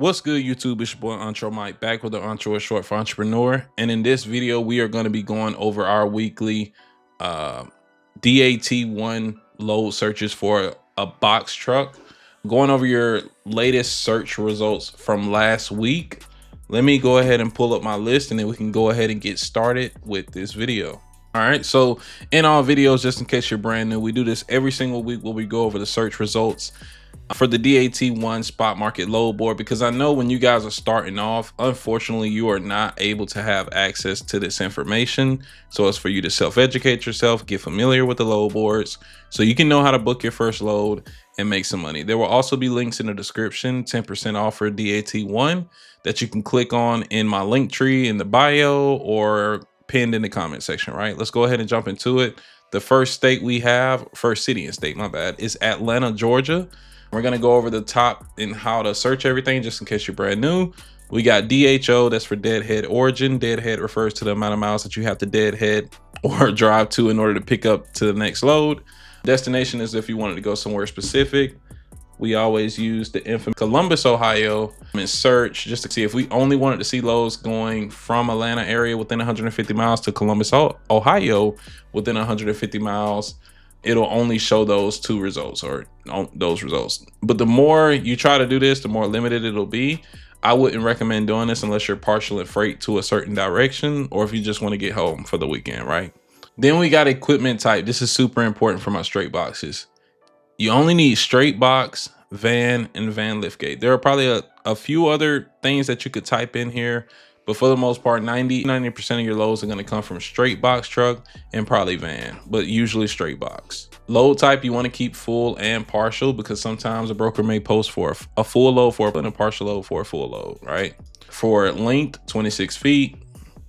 What's good, YouTube? It's your boy Antro Mike, back with the Antro is Short for Entrepreneur. And in this video, we are going to be going over our weekly DAT1 load searches for a box truck. Going over your latest search results from last week. Let me go ahead and pull up my list, and then we can go ahead and get started with this video. All right, so in all videos, just in case you're brand new, we do this every single week where we go over the search results for the DAT1 spot market load board, because I know when you guys are starting off, unfortunately, you are not able to have access to this information. So it's for you to self-educate yourself, get familiar with the load boards, so you can know how to book your first load and make some money. There will also be links in the description, 10% off for DAT1 that you can click on in my link tree in the bio or pinned in the comment section, right? Let's go ahead and jump into it. The first state we have, first city and state, my bad, is Atlanta, Georgia. We're going to go over the top and how to search everything, just in case you're brand new. We got DHO, that's for deadhead origin. Deadhead refers to the amount of miles that you have to deadhead or drive to in order to pick up to the next load. Destination is if you wanted to go somewhere specific. We always use the infamous Columbus, Ohio, and search just to see if we only wanted to see loads going from Atlanta area within 150 miles to Columbus, Ohio within 150 miles. It'll only show those two results or those results. But the more you try to do this, the more limited it'll be. I wouldn't recommend doing this unless you're partial in freight to a certain direction, or if you just want to get home for the weekend, right? Then we got equipment type. This is super important for my straight boxes. You only need straight box, van, and van liftgate. There are probably a few other things that you could type in here, but for the most part, 90% of your loads are going to come from straight box truck and probably van, but usually straight box. Load type, you want to keep full and partial, because sometimes a broker may post for a full load for a partial load for a full load, right? For length, 26 feet.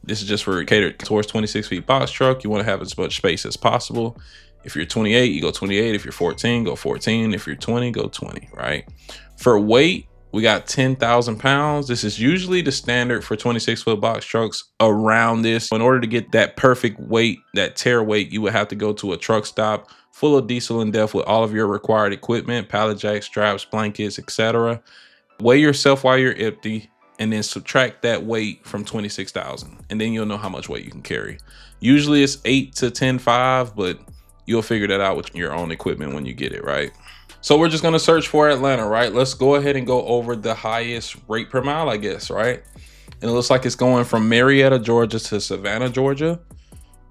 This is just for catered towards 26 feet box truck. You want to have as much space as possible. If you're 28, you go 28. If you're 14, go 14. If you're 20, go 20, right? For weight, we got 10,000 pounds. This is usually the standard for 26-foot box trucks around this. In order to get that perfect weight, that tear weight, you would have to go to a truck stop full of diesel and DEF with all of your required equipment, pallet jacks, straps, blankets, etc. Weigh yourself while you're empty, and then subtract that weight from 26,000, and then you'll know how much weight you can carry. Usually it's 8 to 10.5, but you'll figure that out with your own equipment when you get it, right? So we're just going to search for Atlanta, right? Let's go ahead and go over the highest rate per mile, I guess, right? And it looks like it's going from Marietta, Georgia to Savannah, Georgia.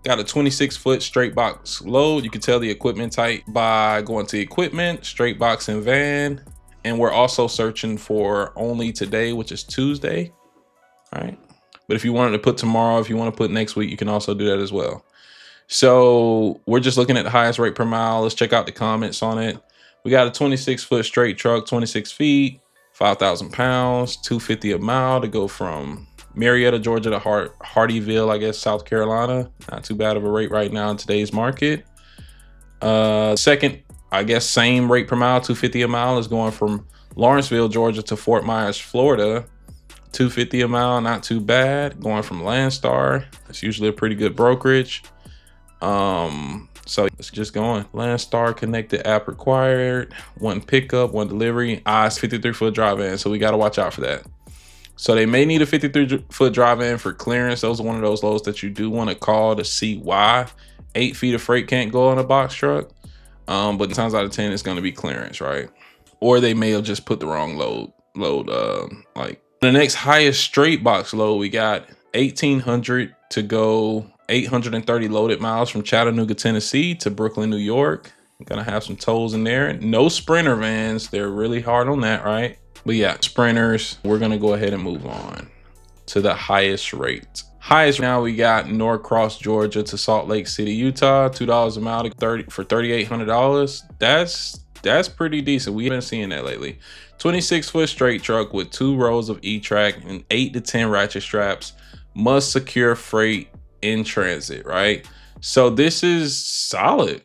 Got a 26-foot straight box load. You can tell the equipment type by going to equipment, straight box, and van. And we're also searching for only today, which is Tuesday, right? But if you wanted to put tomorrow, if you want to put next week, you can also do that as well. So we're just looking at the highest rate per mile. Let's check out the comments on it. We got a 26-foot straight truck, 26 feet, 5,000 pounds, $250 a mile to go from Marietta, Georgia to Hardyville, I guess, South Carolina. Not too bad of a rate right now in today's market. Second, I guess, same rate per mile, $250 a mile, is going from Lawrenceville, Georgia to Fort Myers, Florida. $250 a mile, not too bad. Going from Landstar, that's usually a pretty good brokerage. So let's just go on. Landstar connected app required, one pickup, one delivery. It's 53-foot drive in, so we got to watch out for that. So they may need a 53-foot drive in for clearance. Those are one of those loads that you do want to call to see why 8 feet of freight can't go on a box truck. But 9 times out of 10, it's going to be clearance, right? Or they may have just put the wrong load. Like the next highest straight box load, we got 1,800 to go. 830 loaded miles from Chattanooga, Tennessee to Brooklyn, New York. I'm gonna have some tolls in there. No Sprinter vans. They're really hard on that, right? But yeah, Sprinters. We're gonna go ahead and move on to the highest rate. Highest now, we got Norcross, Georgia to Salt Lake City, Utah. $2 a mile for $3,800. That's pretty decent. We've been seeing that lately. 26-foot straight truck with 2 rows of E-track and 8 to 10 ratchet straps. Must secure freight in transit, right? So this is solid.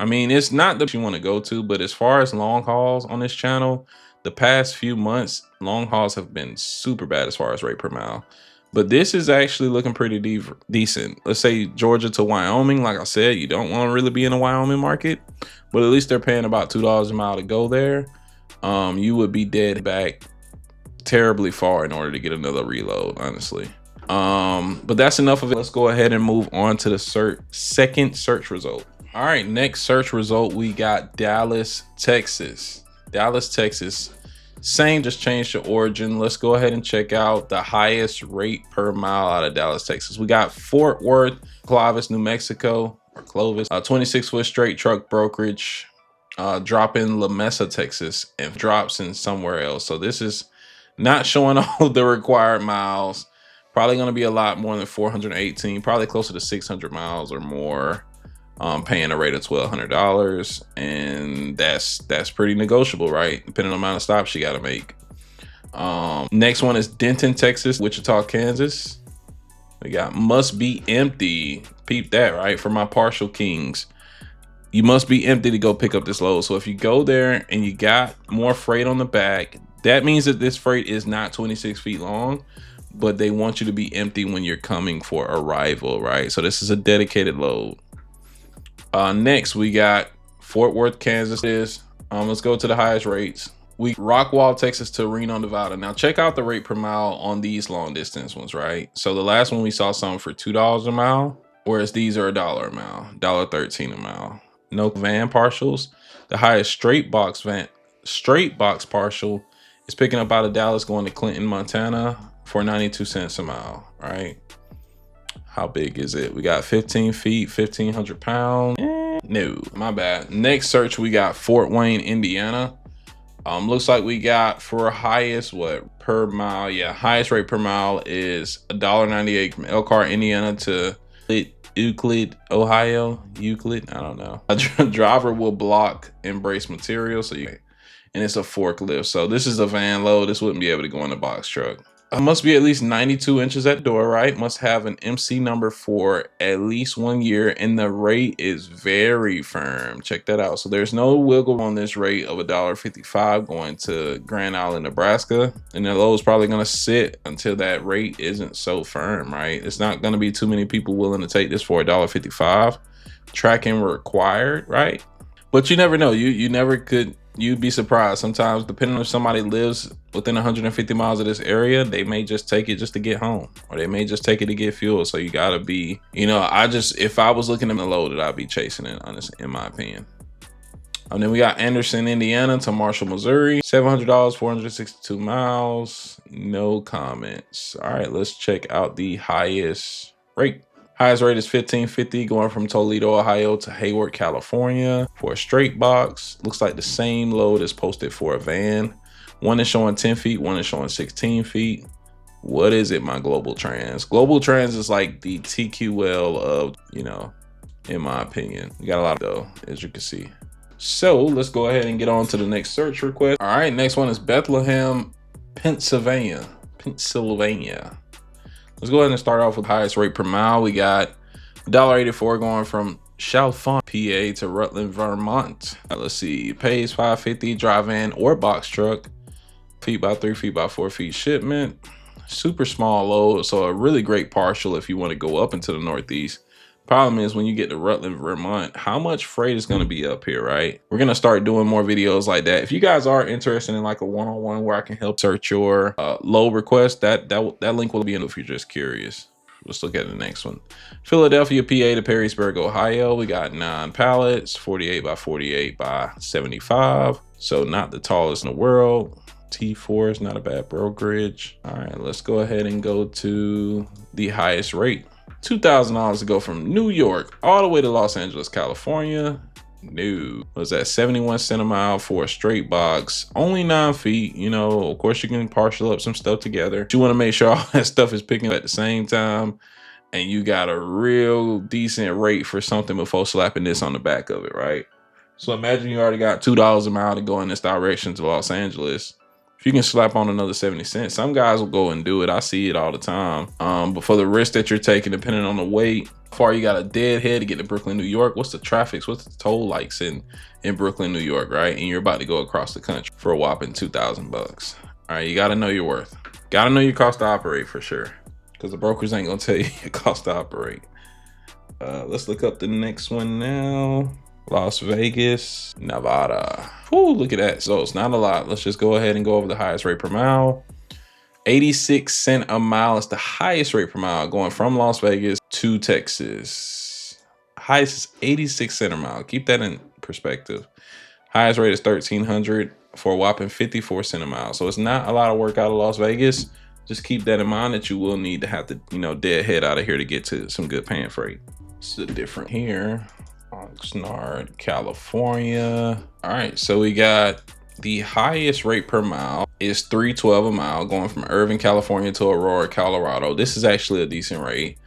I mean, it's not that you want to go to, but as far as long hauls on this channel, the past few months, long hauls have been super bad as far as rate per mile. But this is actually looking pretty decent. Let's say Georgia to Wyoming. Like I said, you don't want to really be in the Wyoming market, but at least they're paying about $2 a mile to go there. You would be dead back terribly far in order to get another reload, honestly. But that's enough of it. Let's go ahead and move on to the second search result. All right, next search result, we got Dallas, Texas. Dallas, Texas. Same, just changed the origin. Let's go ahead and check out the highest rate per mile out of Dallas, Texas. We got Fort Worth, Clovis, New Mexico, or Clovis, 26-foot straight truck brokerage, drop in La Mesa, Texas, and drops in somewhere else. So this is not showing all the required miles. Probably going to be a lot more than 418, probably closer to 600 miles or more. Paying a rate of $1,200, and that's pretty negotiable, right? Depending on the amount of stops you got to make. Next one is Denton, Texas, Wichita, Kansas. We got must be empty. Peep that, right? For my partial kings, you must be empty to go pick up this load. So if you go there and you got more freight on the back, that means that this freight is not 26 feet long, but they want you to be empty when you're coming for arrival, right? So this is a dedicated load. Next, we got Fort Worth, Kansas. Let's go to the highest rates. We Rockwall, Texas to Reno, Nevada. Now check out the rate per mile on these long distance ones, right? So the last one we saw something for $2 a mile, whereas these are $1 a mile, $1.13 a mile. No van partials. The highest straight box partial is picking up out of Dallas going to Clinton, Montana for 92 cents a mile, right? How big is it? We got 15 feet, 1,500 pounds. No, my bad. Next search, we got Fort Wayne, Indiana. Looks like we got for highest per mile. Yeah, highest rate per mile is $1.98 from Elkhart, Indiana to Euclid, Ohio. Euclid, I don't know. A driver will block embrace material, and it's a forklift. So this is a van load. This wouldn't be able to go in a box truck. Must be at least 92 inches at the door, right? Must have an MC number for at least 1 year, and the rate is very firm. Check that out. So there's no wiggle on this rate of $1.55 going to Grand Island, Nebraska, and the load is probably going to sit until that rate isn't so firm, right? It's not going to be too many people willing to take this for $1.55. Tracking required, right? But you never know. You never could. You'd be surprised sometimes, depending on if somebody lives within 150 miles of this area, they may just take it just to get home, or they may just take it to get fuel. So you gotta be, if I was looking at the load, I'd be chasing it, honestly, in my opinion. And then we got Anderson, Indiana to Marshall, Missouri, $700, 462 miles. No comments. All right, let's check out the highest rate. Highest rate is $15.50 going from Toledo, Ohio to Hayward, California for a straight box. Looks like the same load is posted for a van. One is showing 10 feet, one is showing 16 feet. What is it, my Global Trans? Global Trans is like the TQL of, in my opinion. You got a lot though, as you can see. So let's go ahead and get on to the next search request. All right, next one is Bethlehem, Pennsylvania. Let's go ahead and start off with highest rate per mile. We got $1.84 going from Chalfont, PA to Rutland, Vermont. Let's see, pays $5.50, drive in or box truck, feet by 3 feet by 4 feet shipment. Super small load, so a really great partial if you want to go up into the Northeast. Problem is when you get to Rutland, Vermont, how much freight is going to be up here, right? We're going to start doing more videos like that. If you guys are interested in like a one-on-one where I can help search your load request, that link will be in if you're just curious. Let's look at the next one. Philadelphia, PA to Perrysburg, Ohio. We got 9 pallets, 48 by 48 by 75. So not the tallest in the world. T4 is not a bad brokerage. All right, let's go ahead and go to the highest rate. $2,000 to go from New York all the way to Los Angeles, California. No, was that 71 cents a mile for a straight box, only 9 feet. Of course you can partial up some stuff together. You want to make sure all that stuff is picking up at the same time, and you got a real decent rate for something before slapping this on the back of it, right? So imagine you already got $2 a mile to go in this direction to Los Angeles. If you can slap on another 70 cents, some guys will go and do it. I see it all the time. But for the risk that you're taking, depending on the weight, how far you got a deadhead to get to Brooklyn, New York, what's the traffic, what's the toll likes in Brooklyn, New York, right? And you're about to go across the country for a whopping $2,000. All right, you got to know your worth. Got to know your cost to operate for sure, because the brokers ain't going to tell you your cost to operate. Let's look up the next one now. Las Vegas, Nevada. Whoo, look at that. So it's not a lot. Let's just go ahead and go over the highest rate per mile. 86 cents a mile is the highest rate per mile going from Las Vegas to Texas. Highest is 86 cents a mile. Keep that in perspective. Highest rate is 1,300 for a whopping 54 cents a mile. So it's not a lot of work out of Las Vegas. Just keep that in mind that you will need to have to, deadhead out of here to get to some good paying freight. This is different here. Oxnard, California. All right, so we got the highest rate per mile is $3.12 a mile going from Irvine, California to Aurora, Colorado. This is actually a decent rate.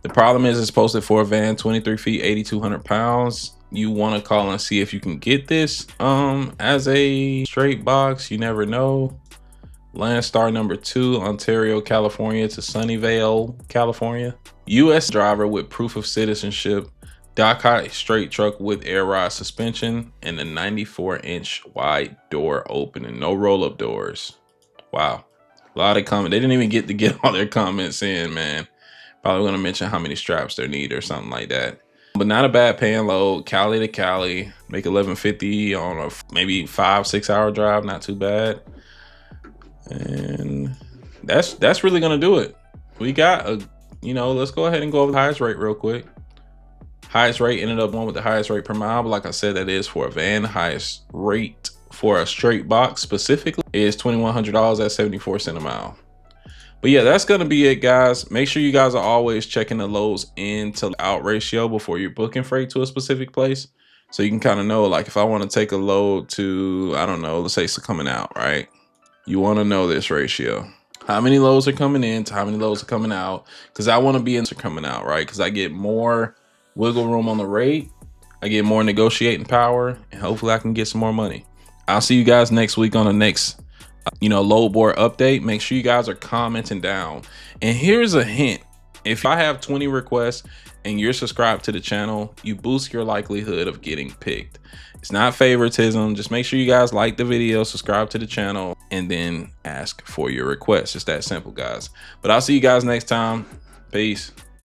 The problem is it's posted for a van, 23 feet, 8,200 pounds. You want to call and see if you can get this as a straight box. You never know. Landstar number 2, Ontario, California to Sunnyvale, California. U.S. driver with proof of citizenship. Dock high straight truck with air ride suspension and a 94-inch wide door opening. No roll-up doors. Wow. A lot of comments. They didn't even get to get all their comments in, man. Probably going to mention how many straps they need or something like that. But not a bad paying load. Cali to Cali. Make $11.50 on a maybe 5-6 hour drive. Not too bad. And that's really going to do it. We got a, let's go ahead and go over the highest rate real quick. Highest rate ended up one with the highest rate per mile, but like I said, that is for a van. The highest rate for a straight box specifically is $2,100 at 74 cents a mile. But yeah, that's gonna be it, guys. Make sure you guys are always checking the loads in to out ratio before you're booking freight to a specific place, so you can kind of know, like, if I want to take a load to, I don't know, let's say it's coming out, right? You want to know this ratio. How many loads are coming in to how many loads are coming out? Because I want to be into coming out, right? Because I get more wiggle room on the rate, I get more negotiating power, and hopefully I can get some more money. I'll see you guys next week on the next load board update. Make sure you guys are commenting down. And here's a hint: if I have 20 requests and you're subscribed to the channel, you boost your likelihood of getting picked. It's not favoritism. Just make sure you guys like the video, subscribe to the channel, and then ask for your requests. It's that simple, guys. But I'll see you guys next time. Peace.